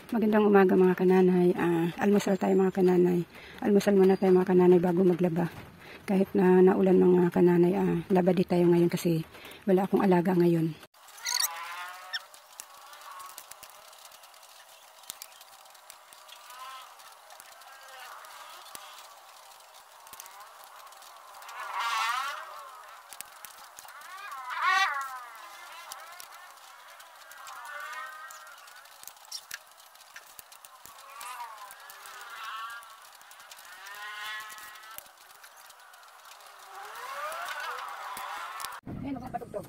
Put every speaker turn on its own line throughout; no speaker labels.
Magandang umaga mga kananay. Almusal tayo mga kananay. Almusal muna tayo mga kananay bago maglaba. Kahit na naulan mga kananay, laba di tayo ngayon kasi wala akong alaga ngayon. Ayun, magpapatugtog.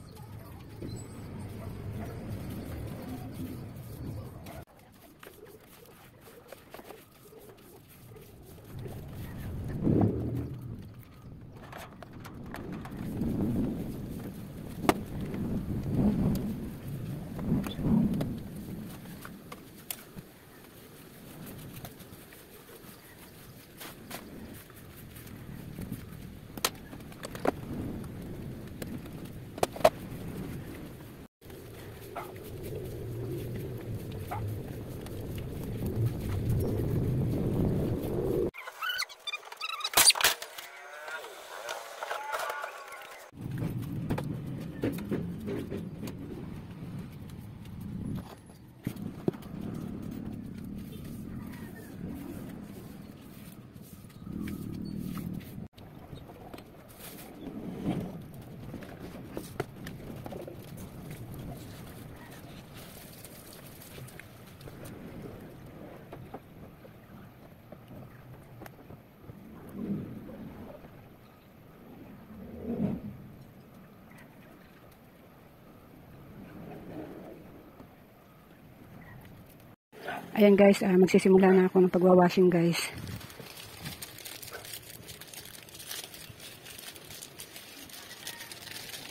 Ayan guys, magsisimula na ako ng pagwawashing guys.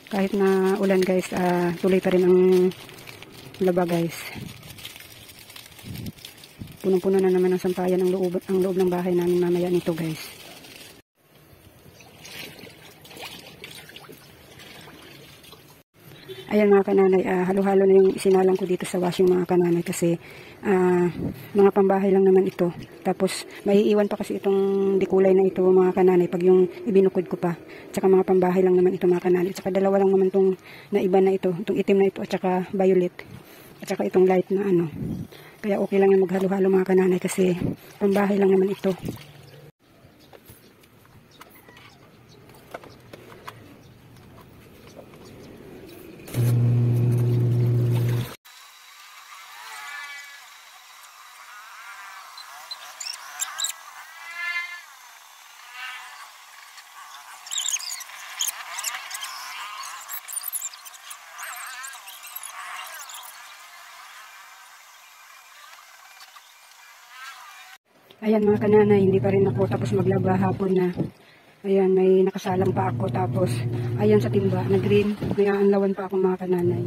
Kahit na ulan guys, tuloy pa rin ang laba guys. Punong-puno na naman ang sampayan ang loob ng bahay namin mamaya nito guys. Ayan mga kananay, halo-halo na yung isinalang ko dito sa washing mga kananay kasi mga pambahay lang naman ito. Tapos maiiwan pa kasi itong dikulay na ito mga kananay pag yung ibinukod ko pa. Tsaka mga pambahay lang naman ito mga kananay. Tsaka dalawa lang naman itong naiba na ito, itong itim na ito at tsaka violet. At tsaka itong light na ano. Kaya okay lang yung maghalo-halo mga kananay kasi pambahay lang naman ito. Ayan mga kananay, hindi pa rin ako tapos maglaba hapon na. Ayan, may nakasalang pa ako. Tapos, ayan sa timba, na green. May aanlawan pa ako mga kananay.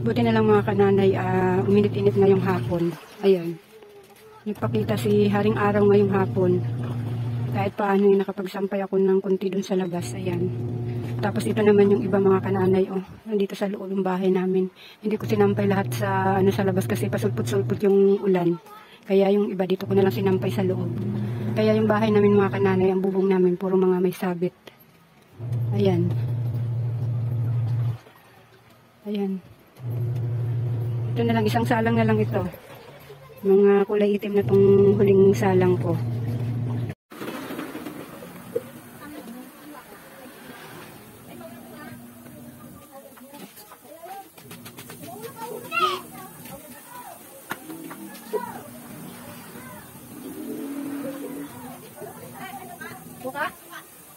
Buti na lang mga kananay, uminit-init ngayong hapon. Ayan. Nagpakita si Haring Araw ngayong hapon. Kahit paano nakapagsampay ako ng kunti dun sa labas. Ayan. Tapos ito naman yung iba mga kananay. Oh, nandito sa loob ng bahay namin. Hindi ko sinampay lahat sa, sa labas kasi pasulput-sulput yung ulan. Kaya yung iba dito ko na lang sinampay sa loob. Kaya yung bahay namin mga kananay, ang bubong namin, puro mga may sabit. Ayan. Ayan. Ito na lang, isang salang na lang ito. Mga kulay itim na itong huling salang ko.
Buka?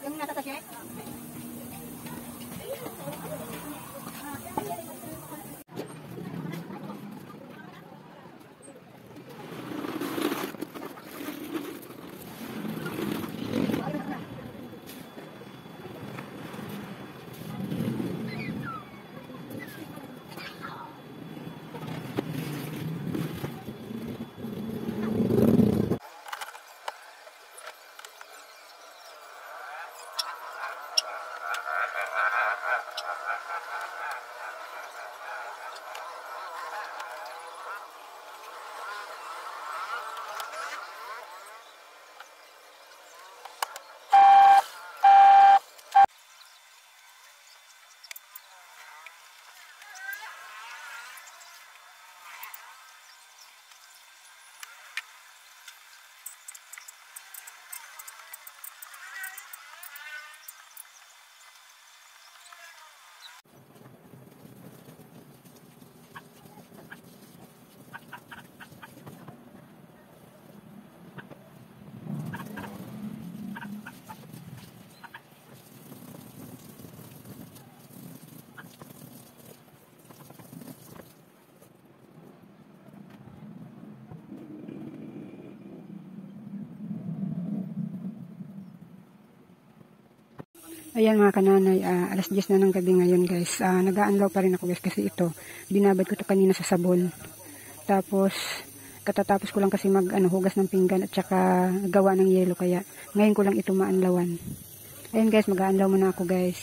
Yung nasa sachet?
Ayan mga kananay, alas 10 na ng gabi ngayon guys. Nag-aanlaw pa rin ako guys kasi ito, binabad ko to kanina sa sabon. Tapos, katatapos ko lang kasi hugas ng pinggan at saka gawa ng yelo kaya ngayon ko lang ito maanlawan. Ayan guys, mag-aanlaw muna ako guys.